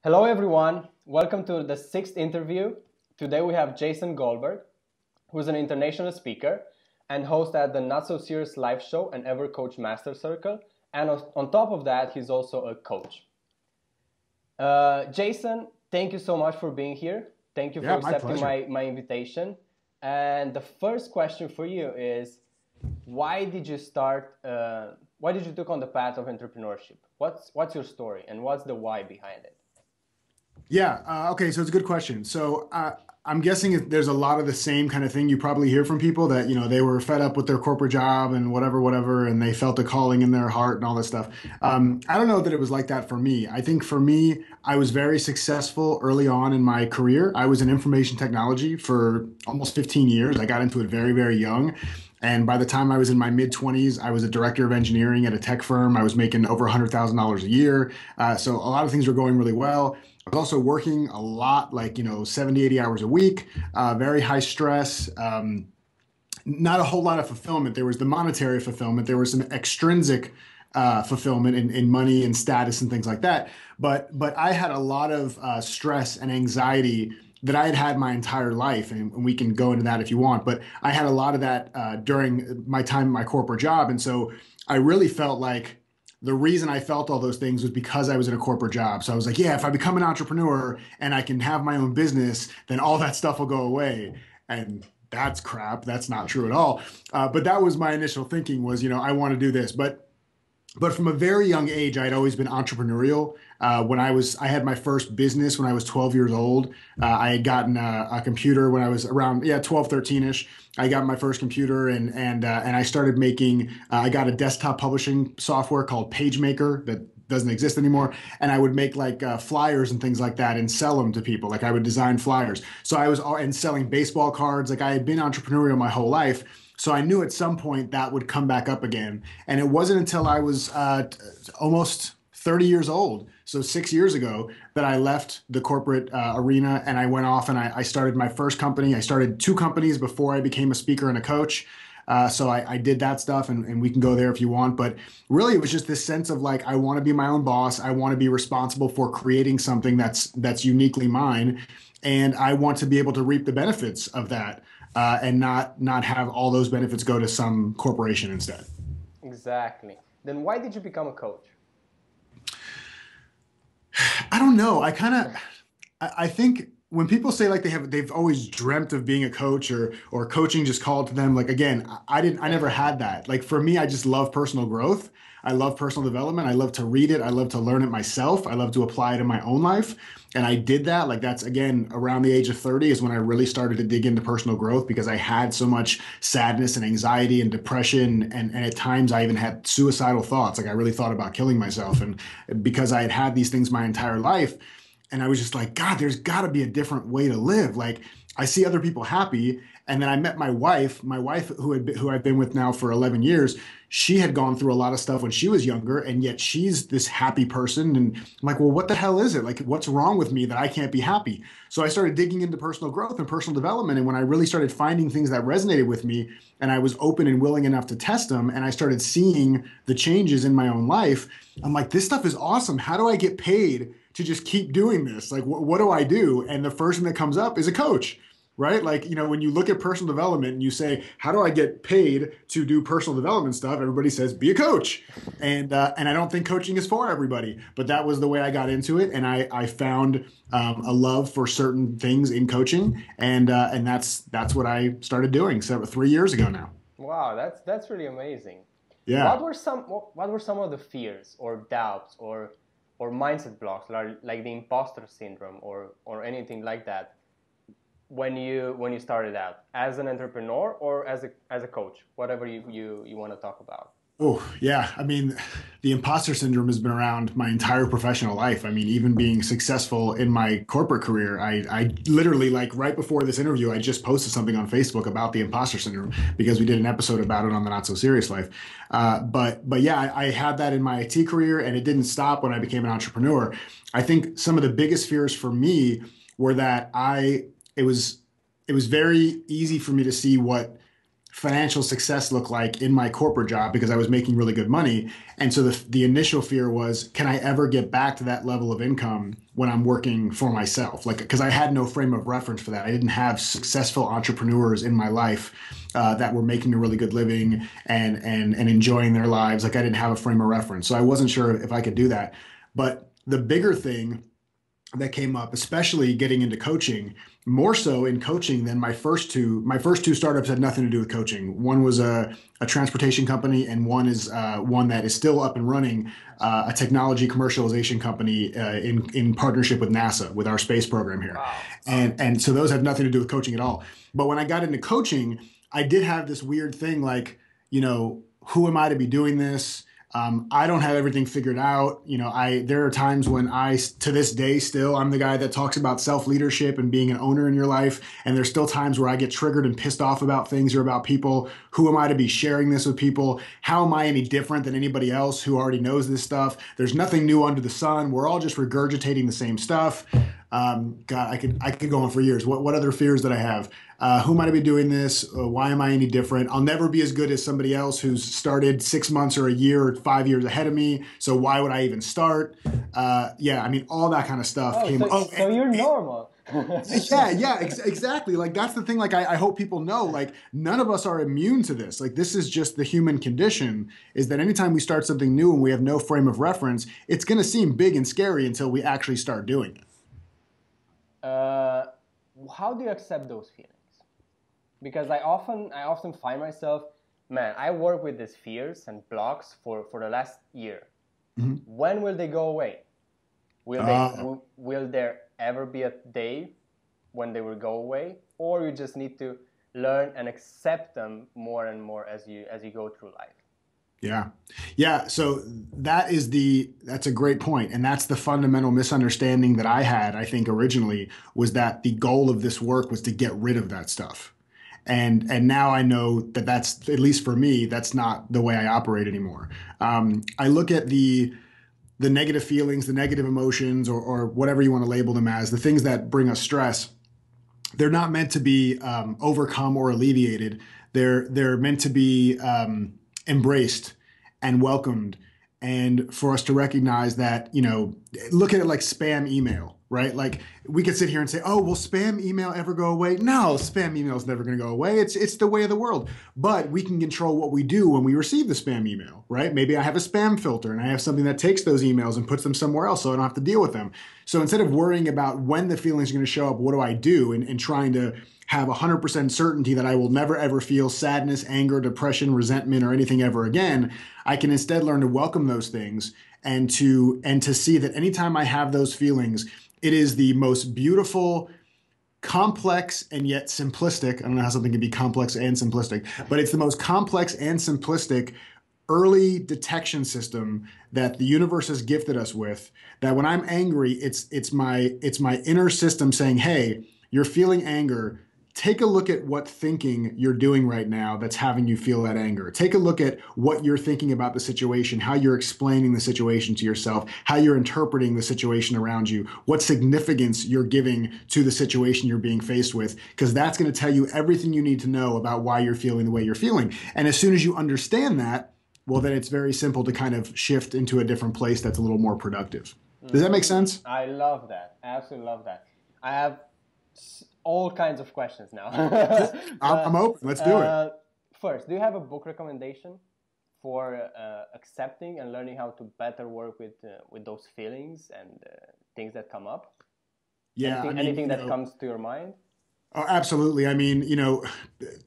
Hello, everyone. Welcome to the sixth interview. Today we have Jason Goldberg, who's an international speaker and host at the Not So Serious live show and Evercoach Mastercircle. And on top of that, he's also a coach. Jason, thank you so much for being here. Thank you for accepting my invitation. And the first question for you is, why did you took on the path of entrepreneurship? What's your story and what's the why behind it? Yeah. Okay. So it's a good question. So I'm guessing there's a lot of the same kind of thing you probably hear from people that, they were fed up with their corporate job and whatever, and they felt a calling in their heart and all this stuff. I don't know that it was like that for me. I think for me, I was very successful early on in my career. I was in information technology for almost 15 years. I got into it very, very young. And by the time I was in my mid-20s, I was a director of engineering at a tech firm. I was making over $100,000 a year. So a lot of things were going really well. I was also working a lot, 70, 80 hours a week, very high stress, not a whole lot of fulfillment. There was the monetary fulfillment. There was some extrinsic fulfillment in money and status and things like that. But I had a lot of stress and anxiety that I had had my entire life, and we can go into that if you want, but I had a lot of that during my time in my corporate job. And so I really felt like the reason I felt all those things was because I was in a corporate job. So I was like, yeah, if I become an entrepreneur and I can have my own business, then all that stuff will go away. And that's crap. That's not true at all. But that was my initial thinking was, I want to do this. But from a very young age, I had always been entrepreneurial. I had my first business when I was 12 years old. I had gotten a computer when I was around 12, 13-ish. I got my first computer and I started making. I got a desktop publishing software called PageMaker that doesn't exist anymore. And I would make flyers and things like that and sell them to people. I would design flyers. So I was and selling baseball cards. I had been entrepreneurial my whole life. So I knew at some point that would come back up again. And it wasn't until I was almost 30 years old, so 6 years ago, that I left the corporate arena and I went off and I started my first company. I started two companies before I became a speaker and a coach. So I did that stuff and we can go there if you want. But really, it was just this sense of I want to be my own boss. I want to be responsible for creating something that's uniquely mine. And I want to be able to reap the benefits of that. And not have all those benefits go to some corporation instead. Exactly. Then why did you become a coach? I don't know. I think when people say they've always dreamt of being a coach or coaching just called to them, again, I never had that. For me, I just love personal growth. I love personal development. I love to read it. I love to learn it myself. I love to apply it in my own life. And I did that. That's again, around the age of 30 is when I really started to dig into personal growth because I had so much sadness and anxiety and depression. And at times I even had suicidal thoughts. I really thought about killing myself. And because I had these things my entire life. And I was just like, God, there's got to be a different way to live. I see other people happy. And then I met my wife who I've been with now for 11 years. She had gone through a lot of stuff when she was younger, and yet she's this happy person. And I'm like, well, what the hell is it? What's wrong with me that I can't be happy? So I started digging into personal growth and personal development. And when I really started finding things that resonated with me, and I was open and willing enough to test them, and I started seeing the changes in my own life, I'm like, this stuff is awesome. How do I get paid to just keep doing this? What do I do? And the first thing that comes up is a coach. Right? When you look at personal development and you say, how do I get paid to do personal development stuff? Everybody says, be a coach. And I don't think coaching is for everybody, but that was the way I got into it. And I found a love for certain things in coaching. And that's what I started doing 3 years ago now. Wow, that's really amazing. Yeah. What were some of the fears or doubts or mindset blocks like the imposter syndrome or anything like that? When you started out as an entrepreneur or as a coach, whatever you want to talk about? Oh, yeah. The imposter syndrome has been around my entire professional life. Even being successful in my corporate career, I literally, right before this interview, I just posted something on Facebook about the imposter syndrome because we did an episode about it on the Not So Serious Life. But yeah, I had that in my IT career, and it didn't stop when I became an entrepreneur. I think some of the biggest fears for me were that it was very easy for me to see what financial success look like in my corporate job because I was making really good money. And so the initial fear was, can I ever get back to that level of income when I'm working for myself? Like, because I had no frame of reference for that. I didn't have successful entrepreneurs in my life that were making a really good living and enjoying their lives. Like I didn't have a frame of reference. So I wasn't sure if I could do that. But the bigger thing that came up, especially getting into coaching, more so in coaching than my first two startups had nothing to do with coaching. One was a transportation company, and one is one that is still up and running, a technology commercialization company in partnership with NASA, with our space program here. Wow. And so those have nothing to do with coaching at all. But when I got into coaching, I did have this weird thing like, who am I to be doing this? I don't have everything figured out. There are times when to this day, still, I'm the guy that talks about self-leadership and being an owner in your life. And there's still times where I get triggered and pissed off about things or about people. Who am I to be sharing this with people? How am I any different than anybody else who already knows this stuff? There's nothing new under the sun. We're all just regurgitating the same stuff. God, I could go on for years. What other fears that I have? Who might I be doing this? Why am I any different? I'll never be as good as somebody else who's started 6 months or a year or 5 years ahead of me. So why would I even start? Yeah, I mean, all that kind of stuff came. So you're normal. Exactly. Like that's the thing. Like I hope people know. Like none of us are immune to this. Like this is just the human condition. Is that anytime we start something new and we have no frame of reference, it's going to seem big and scary until we actually start doing it. How do you accept those feelings? Because I often find myself, man, I work with these fears and blocks for the last year. Mm-hmm. When will they go away? Will there ever be a day when they will go away? Or you just need to learn and accept them more and more as you go through life? Yeah. So that's a great point. And that's the fundamental misunderstanding that I had, I think originally, was that the goal of this work was to get rid of that stuff. And now I know that that's, at least for me, that's not the way I operate anymore. I look at the negative feelings, the negative emotions, or whatever you want to label them as, the things that bring us stress. They're not meant to be overcome or alleviated. They're meant to be embraced and welcomed, and for us to recognize that, look at it like spam email, right? Like we could sit here and say, oh, will spam email ever go away? No, spam email is never going to go away. It's the way of the world. But we can control what we do when we receive the spam email, right? Maybe I have a spam filter and I have something that takes those emails and puts them somewhere else so I don't have to deal with them. So instead of worrying about when the feelings are going to show up, what do I do? And trying to have 100% certainty that I will never ever feel sadness, anger, depression, resentment, or anything ever again, I can instead learn to welcome those things and to see that anytime I have those feelings, it is the most beautiful, complex, and yet simplistic. I don't know how something can be complex and simplistic, but it's the most complex and simplistic early detection system that the universe has gifted us with. That when I'm angry, it's my inner system saying, hey, you're feeling anger. Take a look at what thinking you're doing right now that's having you feel that anger. Take a look at what you're thinking about the situation, how you're explaining the situation to yourself, how you're interpreting the situation around you, what significance you're giving to the situation you're being faced with, because that's going to tell you everything you need to know about why you're feeling the way you're feeling. And as soon as you understand that, well, then it's very simple to kind of shift into a different place that's a little more productive. Does that make sense? I love that. I absolutely love that. I have all kinds of questions now. I'm open. Let's do it. First, do you have a book recommendation for accepting and learning how to better work with those feelings and things that come up? Yeah. Anything that comes to your mind? Oh, absolutely. I mean,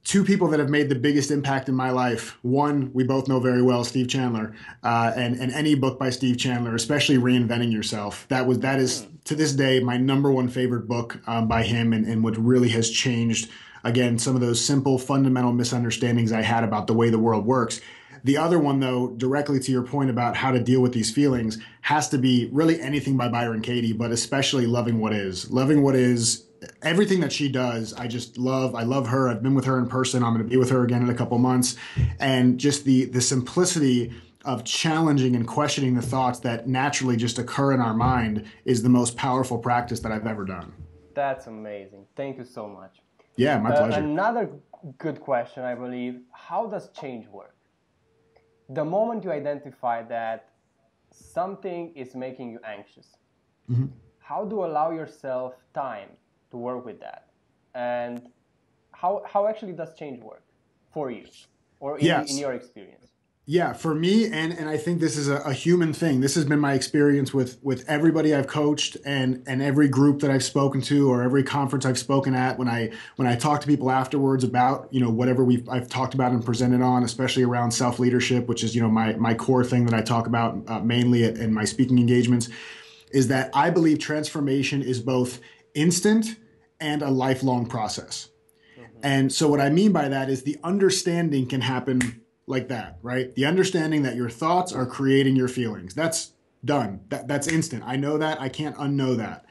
two people that have made the biggest impact in my life. One, we both know very well, Steve Chandler, and any book by Steve Chandler, especially Reinventing Yourself. That is to this day my number one favorite book by him, and what really has changed, again, some of those simple fundamental misunderstandings I had about the way the world works. The other one, though, directly to your point about how to deal with these feelings, has to be really anything by Byron Katie, but especially Loving What Is. Loving What Is. Everything that she does, I just love. I love her. I've been with her in person. I'm going to be with her again in a couple months. And just the simplicity of challenging and questioning the thoughts that naturally just occur in our mind is the most powerful practice that I've ever done. That's amazing. Thank you so much. Yeah, my pleasure. Another good question, I believe. How does change work? The moment you identify that something is making you anxious, Mm-hmm. how do you allow yourself time to work with that? And how actually does change work for you or in Yes. your experience? Yeah, for me, and I think this is a human thing. This has been my experience with everybody I've coached and every group that I've spoken to or every conference I've spoken at. When I talk to people afterwards about whatever I've talked about and presented on, especially around self leadership, which is my core thing that I talk about mainly in my speaking engagements, is that I believe transformation is both instant and a lifelong process. Mm-hmm. And so what I mean by that is the understanding can happen like that, right? The understanding that your thoughts are creating your feelings. That's done. That's instant. I know that. I can't unknow that.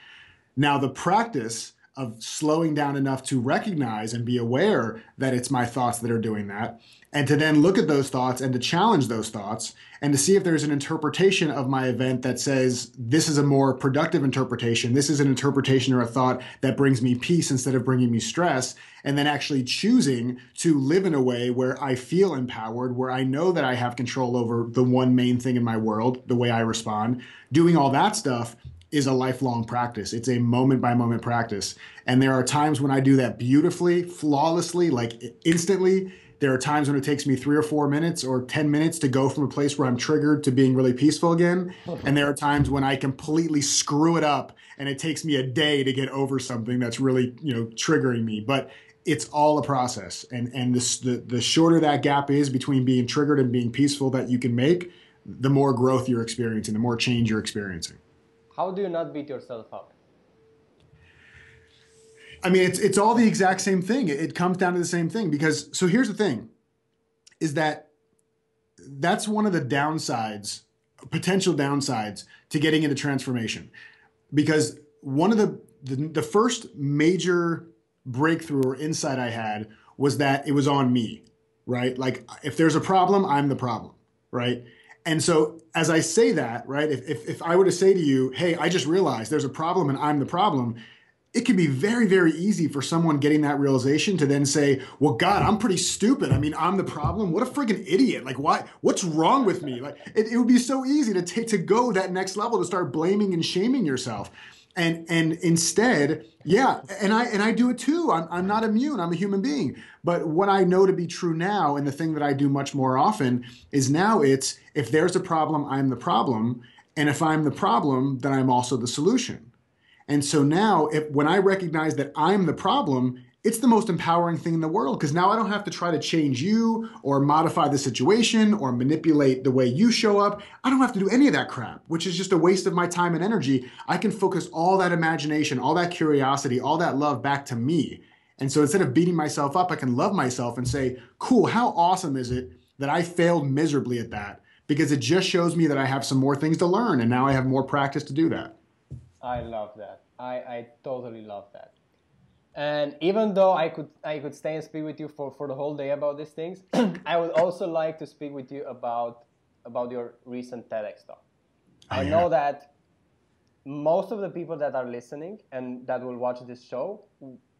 Now, the practice of slowing down enough to recognize and be aware that it's my thoughts that are doing that, and to then look at those thoughts and to challenge those thoughts and to see if there's an interpretation of my event that says this is a more productive interpretation. This is an interpretation or a thought that brings me peace instead of bringing me stress. And then actually choosing to live in a way where I feel empowered, where I know that I have control over the one main thing in my world, the way I respond. Doing all that stuff is a lifelong practice. It's a moment by moment practice. And there are times when I do that beautifully, flawlessly, like instantly. There are times when it takes me 3 or 4 minutes or 10 minutes to go from a place where I'm triggered to being really peaceful again. And there are times when I completely screw it up and it takes me a day to get over something that's really, triggering me. But it's all a process. And the shorter that gap is between being triggered and being peaceful that you can make, the more growth you're experiencing, the more change you're experiencing. How do you not beat yourself up? I mean, it's all the exact same thing. It comes down to the same thing because, so here's the thing, is that's one of the downsides, potential downsides to getting into transformation. Because one of the first major breakthrough or insight I had was that it was on me, right? Like if there's a problem, I'm the problem, right? And so as I say that, right, if I were to say to you, hey, I just realized there's a problem and I'm the problem, it can be very, very easy for someone getting that realization to then say, well, God, I'm pretty stupid. I mean, I'm the problem. What a friggin' idiot. Like, what's wrong with me? Like, it would be so easy to go that next level, to start blaming and shaming yourself. And instead, yeah, and I do it too. I'm not immune. I'm a human being. But what I know to be true now, and the thing that I do much more often, is now it's, if there's a problem, I'm the problem. And if I'm the problem, then I'm also the solution. And so now when I recognize that I'm the problem, it's the most empowering thing in the world, because now I don't have to try to change you or modify the situation or manipulate the way you show up. I don't have to do any of that crap, which is just a waste of my time and energy. I can focus all that imagination, all that curiosity, all that love back to me. And so instead of beating myself up, I can love myself and say, cool, how awesome is it that I failed miserably at that? Because it just shows me that I have some more things to learn, and now I have more practice to do that. I love that. I totally love that. And even though I could stay and speak with you for the whole day about these things, I would also like to speak with you about your recent TEDx talk. I know that most of the people that are listening and that will watch this show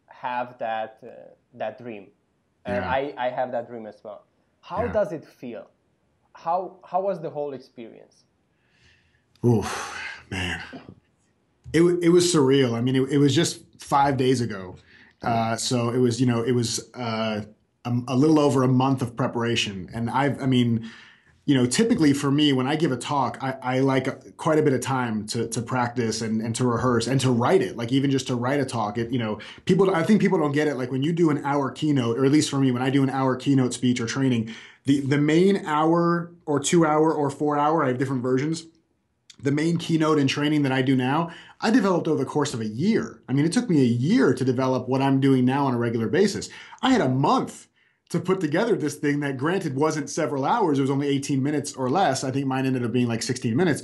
have that dream, and I have that dream as well. How does it feel? How was the whole experience? Oof, man. It was surreal. I mean, it was just 5 days ago. So it was, a little over a month of preparation. And typically for me, when I give a talk, I like quite a bit of time to practice and to rehearse and to write it. Like even just to write a talk, I think people don't get it. Like when you do an hour keynote, or at least for me, when I do an hour keynote speech or training, the main hour or 2 hour or 4 hour, I have different versions. The main keynote and training that I do now, I developed over the course of a year. I mean, it took me a year to develop what I'm doing now on a regular basis. I had a month to put together this thing that, granted, wasn't several hours. It was only 18 minutes or less. I think mine ended up being like 16 minutes.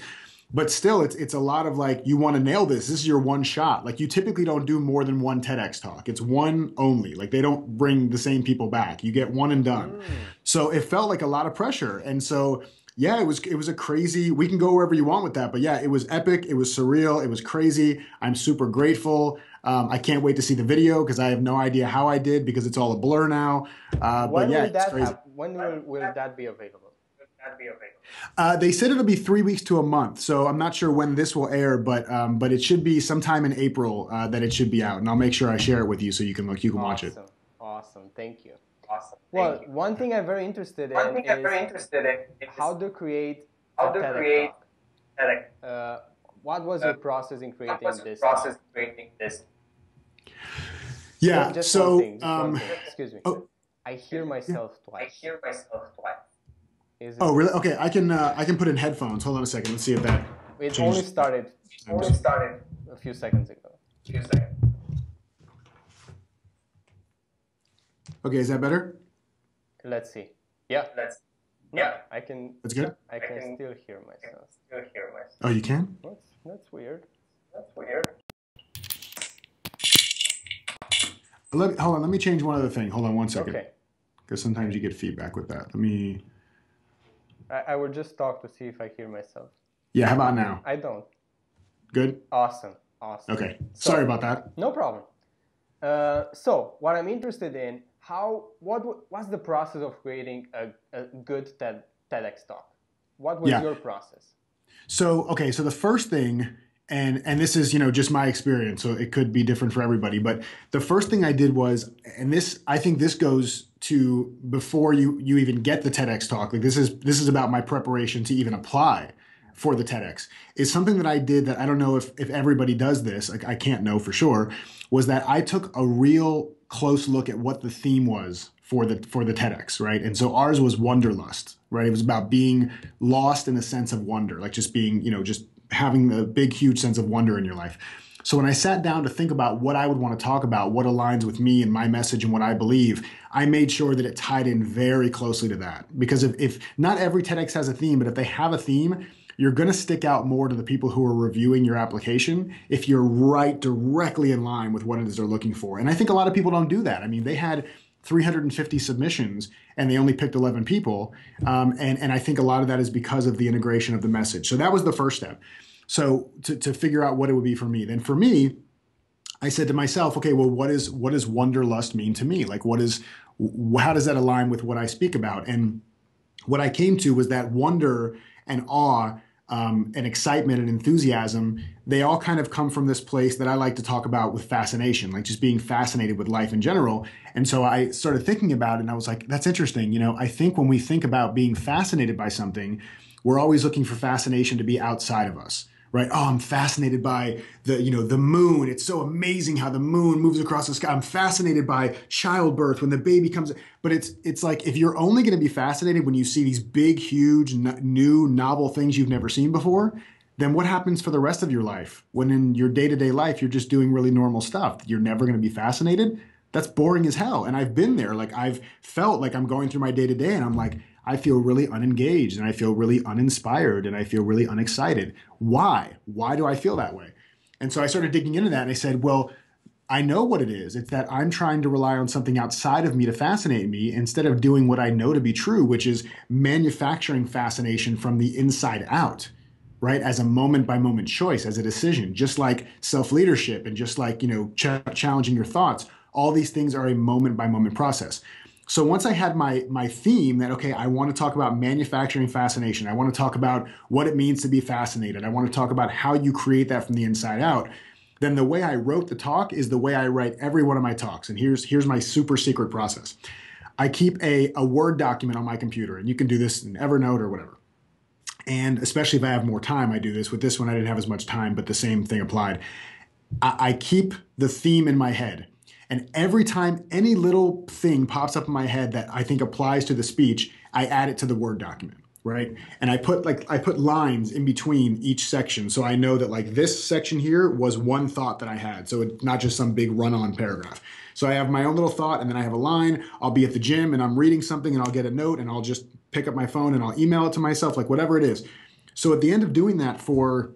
But still, it's a lot of like, you want to nail this. This is your one shot. Like you typically don't do more than one TEDx talk. It's one only. Like they don't bring the same people back. You get one and done. So it felt like a lot of pressure. And so yeah, it was a crazy, we can go wherever you want with that. But yeah, it was epic. It was surreal. It was crazy. I'm super grateful. I can't wait to see the video because I have no idea how I did because it's all a blur now. But When yeah, will it's that crazy. happen? When will that be available? They said it'll be 3 weeks to a month, so I'm not sure when this will air, but it should be sometime in April that it should be out, and I'll make sure I share it with you so you can look, you can watch it. Awesome. Awesome. Thank you. Well, one thing I'm very interested in is how to create a TEDx talk. What was your process in creating this talk? Yeah. Just one So, thing. Just one thing. Excuse me. oh, I hear myself twice. Is oh, it? really? Okay, I can put in headphones. Hold on a second. Let's see if that It only changes. started just a few seconds ago. Okay, is that better? Let's see. Yeah. No, I can. That's good. I can still hear myself. Oh, you can? That's weird. Hold on. Let me change one other thing. Hold on one second. Okay. Because sometimes you get feedback with that. Let me. I will just talk to see if I hear myself. Yeah. How about now? I don't. Good. Awesome. Okay. So, Sorry about that. no problem. So what I'm interested in, what's the process of creating a good TEDx talk? What was your process? So, okay, so the first thing, and this is, just my experience, so it could be different for everybody, but the first thing I did was, and this, I think this goes to before you even get the TEDx talk, like this is about my preparation to even apply for the TEDx, is something that I did that I don't know if everybody does this, like I can't know for sure, was that I took a real close look at what the theme was for the TEDx, right? And so ours was wanderlust, right? It was about being lost in a sense of wonder, like just being, just having a big, huge sense of wonder in your life. So when I sat down to think about what I would want to talk about, what aligns with me and my message and what I believe, I made sure that it tied in very closely to that. Because if not every TEDx has a theme, but if they have a theme, you're going to stick out more to the people who are reviewing your application if you're right directly in line with what it is they're looking for. And I think a lot of people don't do that. I mean, they had 350 submissions and they only picked 11 people. And I think a lot of that is because of the integration of the message. So that was the first step. So to figure out what it would be for me. Then for me, I said to myself, okay, well, what does wanderlust mean to me? Like, how does that align with what I speak about? And what I came to was that wonder and awe and excitement and enthusiasm, they all kind of come from this place that I like to talk about with fascination, like just being fascinated with life in general. And so I started thinking about it and I was like, that's interesting. I think when we think about being fascinated by something, we're always looking for fascination to be outside of us. Right? Oh, I'm fascinated by the moon. It's so amazing how the moon moves across the sky. I'm fascinated by childbirth when the baby comes. But it's like if you're only going to be fascinated when you see these big, huge, new, novel things you've never seen before, then what happens for the rest of your life? When in your day-to-day life, you're just doing really normal stuff. You're never going to be fascinated. That's boring as hell. And I've been there. Like I've felt like I'm going through my day-to-day and I'm like, I feel really unengaged and I feel really uninspired and I feel really unexcited. Why? Why do I feel that way? And so I started digging into that and I said, well, I know what it is. It's that I'm trying to rely on something outside of me to fascinate me instead of doing what I know to be true, which is manufacturing fascination from the inside out, right? As a moment by moment choice, as a decision, just like self-leadership and just like, challenging your thoughts. All these things are a moment by moment process. So once I had my theme that, okay, I want to talk about manufacturing fascination. I want to talk about what it means to be fascinated. I want to talk about how you create that from the inside out. Then the way I wrote the talk is the way I write every one of my talks. And here's my super secret process. I keep a Word document on my computer, and you can do this in Evernote or whatever. And especially if I have more time, I do this. With this one, I didn't have as much time, but the same thing applied. I keep the theme in my head. And every time any little thing pops up in my head that I think applies to the speech, I add it to the Word document, right? And I put lines in between each section. So I know that like this section here was one thought that I had. So it's not just some big run-on paragraph. So I have my own little thought and then I have a line. I'll be at the gym and I'm reading something and I'll get a note and I'll just pick up my phone and I'll email it to myself, like whatever it is. So at the end of doing that for,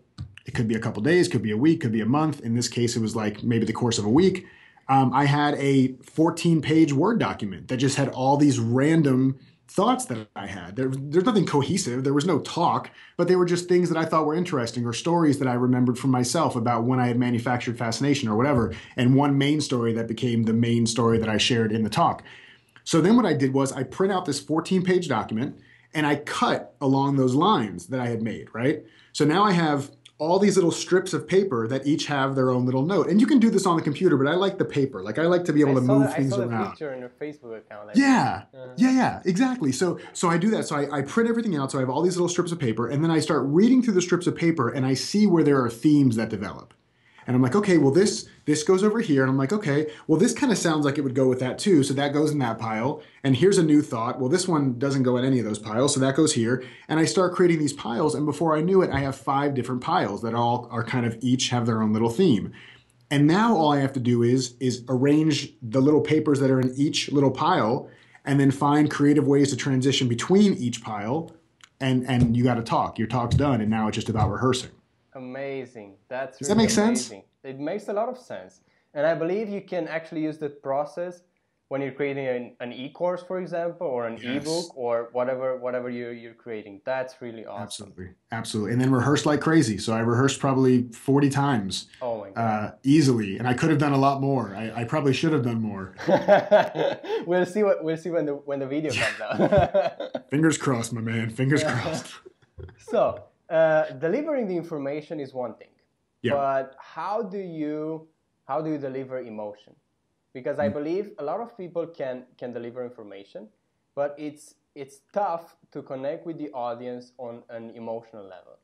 it could be a couple days, could be a week, could be a month. In this case, it was like maybe the course of a week. I had a 14-page Word document that just had all these random thoughts that I had. There's nothing cohesive. There was no talk, but they were just things that I thought were interesting or stories that I remembered from myself about when I had manufactured fascination or whatever. And one main story that became the main story that I shared in the talk. So then what I did was I print out this 14-page document and I cut along those lines that I had made, right? So now I have all these little strips of paper that each have their own little note. And you can do this on the computer, but I like the paper. Like I like to be able to move things around. I saw the picture in your Facebook account. Yeah, exactly. So I do that. So I print everything out. So I have all these little strips of paper, and then I start reading through the strips of paper, and I see where there are themes that develop. And I'm like, okay, well, this goes over here. And I'm like, okay, well, this kind of sounds like it would go with that too. So that goes in that pile. And here's a new thought. Well, this one doesn't go in any of those piles. So that goes here. And I start creating these piles. And before I knew it, I have 5 different piles that all are kind of each have their own little theme. And now all I have to do is arrange the little papers that are in each little pile and then find creative ways to transition between each pile. And you got to talk. Your talk's done. And now it's just about rehearsing. Amazing. That's Does that make sense? It makes a lot of sense. And I believe you can actually use that process when you're creating an e-course, for example, or an ebook or whatever you're creating. That's really awesome. Absolutely. And then rehearse like crazy. So I rehearsed probably 40 times. Oh my God. Easily. And I could have done a lot more. I probably should have done more. We'll see when the video comes out. Fingers crossed, my man. Fingers crossed. So delivering the information is one thing, but how do you deliver emotion? Because I believe a lot of people can deliver information, but it's tough to connect with the audience on an emotional level.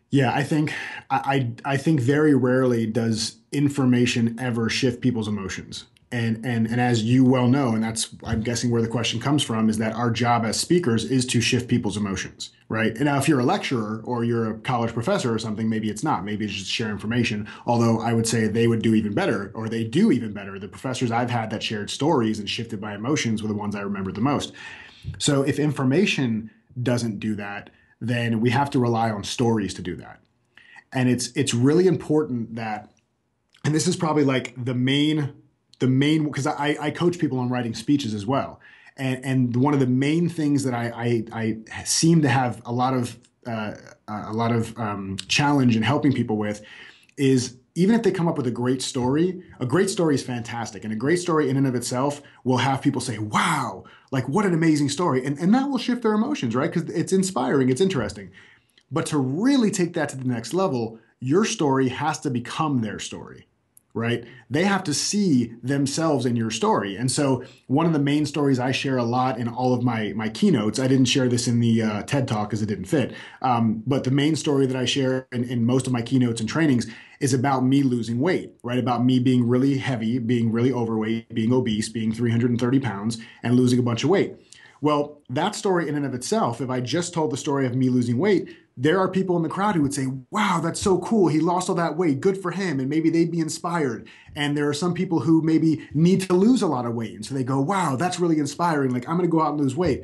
Yeah, I think very rarely does information ever shift people's emotions. And as you well know, and that's, I'm guessing, where the question comes from, is that our job as speakers is to shift people's emotions, right? And now if you're a lecturer or you're a college professor or something, maybe it's not. Maybe it's just share information. Although I would say they would do even better, or they do even better. The professors I've had that shared stories and shifted my emotions were the ones I remembered the most. So if information doesn't do that, then we have to rely on stories to do that. And it's really important that, and this is probably like the main, because I coach people on writing speeches as well. And one of the main things that I seem to have a lot of challenge in helping people with is, even if they come up with a great story is fantastic. And a great story in and of itself will have people say, wow, like what an amazing story. And that will shift their emotions, right? Because it's inspiring, it's interesting. But to really take that to the next level, your story has to become their story, right? They have to see themselves in your story. And so one of the main stories I share a lot in all of my keynotes, I didn't share this in the TED Talk because it didn't fit, but the main story that I share in most of my keynotes and trainings is about me losing weight, right? About me being really heavy, being really overweight, being obese, being 330 pounds, and losing a bunch of weight. Well, that story in and of itself, if I just told the story of me losing weight, there are people in the crowd who would say, wow, that's so cool. He lost all that weight. Good for him. And maybe they'd be inspired. And there are some people who maybe need to lose a lot of weight. And so they go, wow, that's really inspiring. Like, I'm going to go out and lose weight.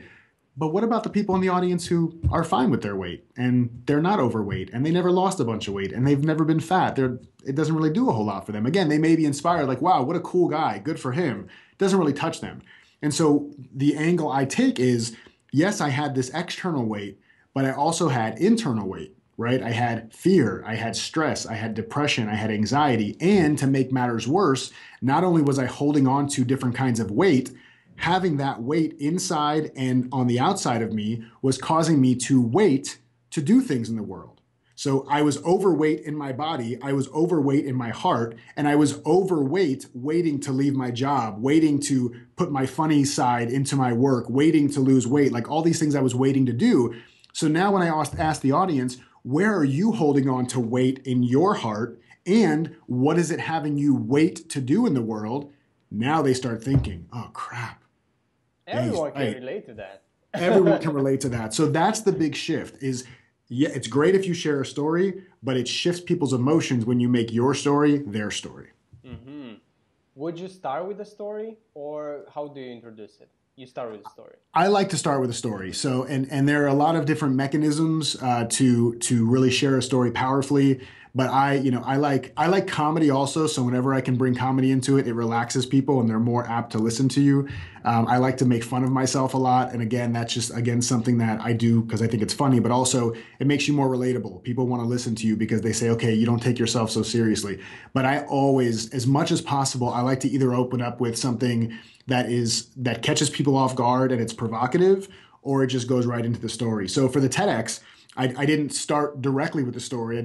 But what about the people in the audience who are fine with their weight and they're not overweight and they never lost a bunch of weight and they've never been fat? It doesn't really do a whole lot for them. Again, they may be inspired, like, wow, what a cool guy. Good for him. It doesn't really touch them. And so the angle I take is, yes, I had this external weight, but I also had internal weight, right? I had fear, I had stress, I had depression, I had anxiety. And to make matters worse, not only was I holding on to different kinds of weight, having that weight inside and on the outside of me was causing me to wait to do things in the world. So I was overweight in my body, I was overweight in my heart, and I was overweight waiting to leave my job, waiting to put my funny side into my work, waiting to lose weight, like all these things I was waiting to do. So now when I asked the audience, where are you holding on to weight in your heart? And what is it having you wait to do in the world? Now they start thinking, oh, crap. Everyone can relate to that. Everyone can relate to that. So that's the big shift is, yeah, it's great if you share a story, but it shifts people's emotions when you make your story their story. Mm-hmm. Would you start with a story, or how do you introduce it? You start with a story. I like to start with a story. So, and there are a lot of different mechanisms to really share a story powerfully. But I like comedy also. So whenever I can bring comedy into it, it relaxes people and they're more apt to listen to you. I like to make fun of myself a lot. And again, that's just, again, something that I do because I think it's funny, but also it makes you more relatable. People want to listen to you because they say, okay, you don't take yourself so seriously. But I always, as much as possible, I like to either open up with something that catches people off guard and it's provocative, or it just goes right into the story. So for the TEDx, I didn't start directly with the story.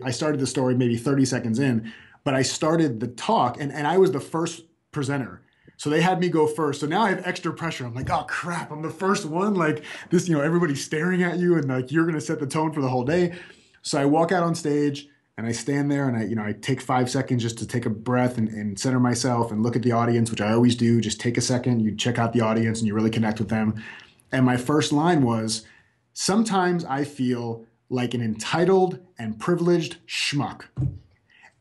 I started the story maybe 30 seconds in, but I started the talk and I was the first presenter. So they had me go first. So now I have extra pressure. I'm like, oh crap, I'm the first one. Like this, everybody's staring at you and like you're gonna set the tone for the whole day. So I walk out on stage and I stand there and I take 5 seconds just to take a breath and center myself and look at the audience, which I always do. Just take a second, you check out the audience and you really connect with them. And my first line was, sometimes I feel like an entitled and privileged schmuck.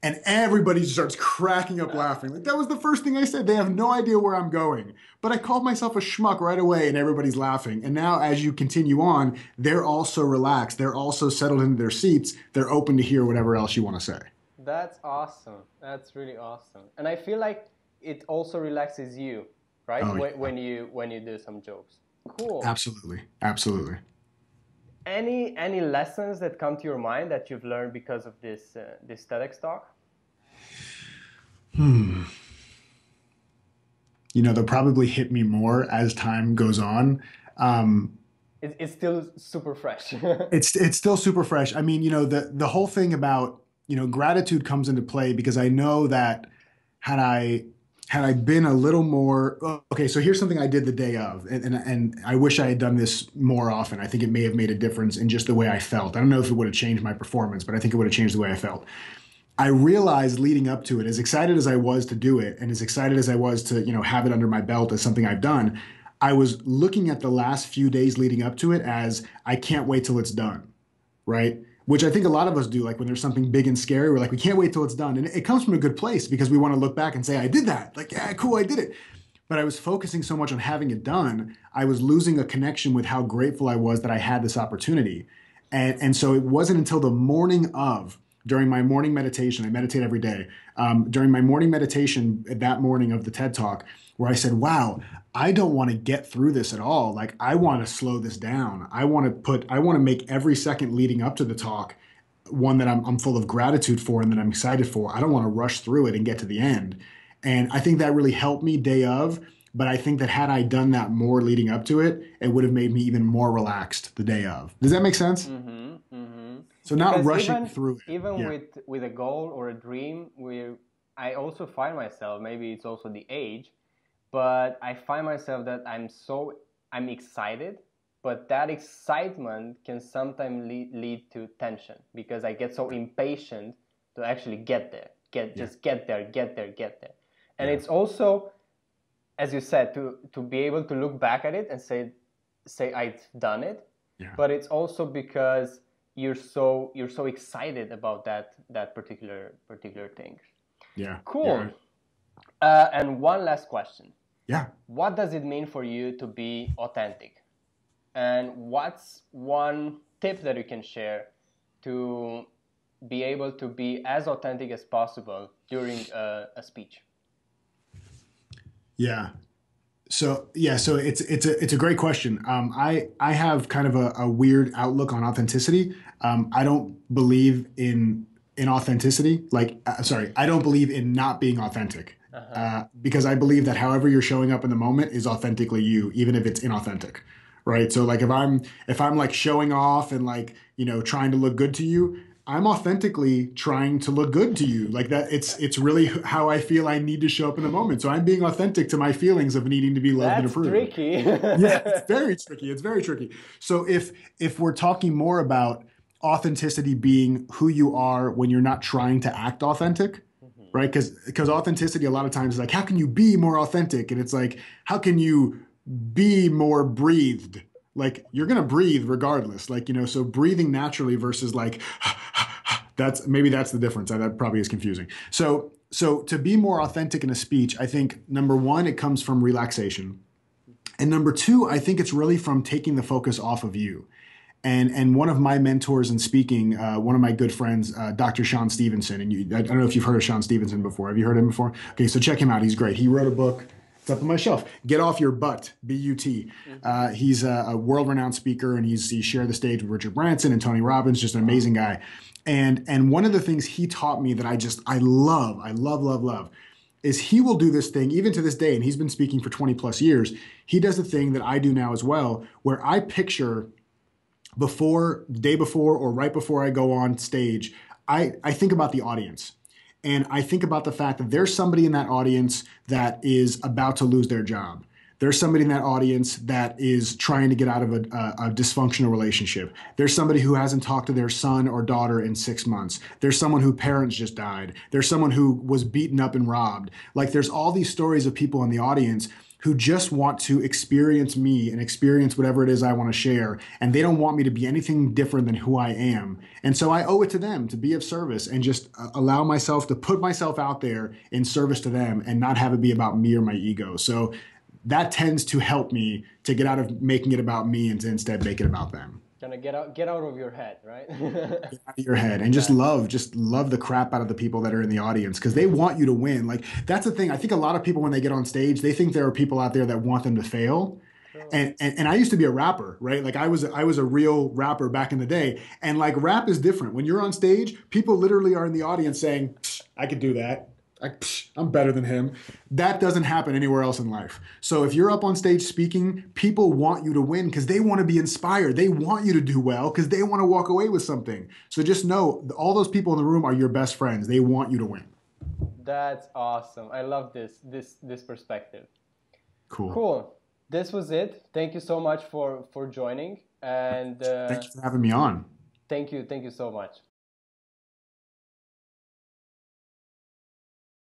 And everybody starts cracking up laughing. Like that was the first thing I said. They have no idea where I'm going. But I called myself a schmuck right away and everybody's laughing. And now as you continue on, they're also relaxed. They're also settled into their seats. They're open to hear whatever else you want to say. That's awesome. That's really awesome. And I feel like it also relaxes you, right? Oh, yeah. When you do some jokes. Cool. Absolutely. Absolutely. Any lessons that come to your mind that you've learned because of this TEDx talk? They'll probably hit me more as time goes on. It's still super fresh. It's still super fresh. I mean, the whole thing about, gratitude comes into play because I know that had I been a little more, okay, so here's something I did the day of, and I wish I had done this more often. I think it may have made a difference in just the way I felt. I don't know if it would have changed my performance, but I think it would have changed the way I felt. I realized leading up to it, as excited as I was to do it, and as excited as I was to, have it under my belt as something I've done, I was looking at the last few days leading up to it as I can't wait till it's done, right? Which I think a lot of us do, like when there's something big and scary, we're like, we can't wait till it's done. And it comes from a good place because we want to look back and say, I did that. Like, yeah, cool, I did it. But I was focusing so much on having it done, I was losing a connection with how grateful I was that I had this opportunity. And so it wasn't until the morning of, during my morning meditation, I meditate every day, during my morning meditation that morning of the TED Talk, where I said, wow, I don't want to get through this at all. Like, I want to slow this down. I want to make every second leading up to the talk one that I'm full of gratitude for and that I'm excited for. I don't want to rush through it and get to the end. And I think that really helped me day of. But I think that had I done that more leading up to it, it would have made me even more relaxed the day of. Does that make sense? Mm-hmm, mm-hmm. So not rushing through it. Even with a goal or a dream, I also find myself, maybe it's also the age, but I find myself that I'm excited, but that excitement can sometimes lead to tension because I get so impatient to actually get there, just get there. And it's also, as you said, to be able to look back at it and say I've done it, but it's also because you're so excited about that particular thing. Yeah. Cool. Yeah. And one last question. Yeah. What does it mean for you to be authentic? And what's one tip that you can share to be able to be as authentic as possible during a speech? Yeah. So it's a great question. I have kind of a weird outlook on authenticity. I don't believe in authenticity. I don't believe in not being authentic. Because I believe that however you're showing up in the moment is authentically you, even if it's inauthentic, right? So like if I'm like showing off and like, trying to look good to you, I'm authentically trying to look good to you. Like that, it's really how I feel I need to show up in the moment. So I'm being authentic to my feelings of needing to be loved and approved. That's tricky. Yeah, it's very tricky. It's very tricky. So if we're talking more about authenticity being who you are when you're not trying to act authentic, right? Because authenticity a lot of times is like, how can you be more authentic? And it's like, how can you be more breathed? Like you're going to breathe regardless. Like, so breathing naturally versus like, that's the difference. That probably is confusing. So to be more authentic in a speech, I think number one, it comes from relaxation. And number two, I think it's really from taking the focus off of you. And one of my mentors in speaking, one of my good friends, Dr. Sean Stevenson, and I don't know if you've heard of Sean Stevenson before. Have you heard him before? Okay, so check him out. He's great. He wrote a book. It's up on my shelf. Get Off Your Butt, B-U-T. He's a world-renowned speaker, and he shared the stage with Richard Branson and Tony Robbins, just an amazing guy. And one of the things he taught me that I love, is he will do this thing even to this day, and he's been speaking for 20 plus years. He does the thing that I do now as well, where I picture the day before or right before I go on stage, I think about the audience. And I think about the fact that there's somebody in that audience that is about to lose their job. There's somebody in that audience that is trying to get out of a dysfunctional relationship. There's somebody who hasn't talked to their son or daughter in 6 months. There's someone whose parents just died. There's someone who was beaten up and robbed. Like, there's all these stories of people in the audience who just want to experience me and experience whatever it is I want to share. And they don't want me to be anything different than who I am. And so I owe it to them to be of service and just allow myself to put myself out there in service to them and not have it be about me or my ego. So that tends to help me to get out of making it about me and to instead make it about them. Kind of get out of your head, right? Get out of your head and just love the crap out of the people that are in the audience, because they want you to win. Like, that's the thing. I think a lot of people, when they get on stage, they think there are people out there that want them to fail. And I used to be a rapper, right? Like, I was a real rapper back in the day. And like, rap is different. When you're on stage, people literally are in the audience saying, I could do that. I'm better than him. That doesn't happen anywhere else in life. So if you're up on stage speaking, people want you to win because they want to be inspired. They want you to do well because they want to walk away with something. So just know, all those people in the room are your best friends. They want you to win. That's awesome. I love this perspective. Cool. This was it. Thank you so much for joining. And thank you for having me on. Thank you so much.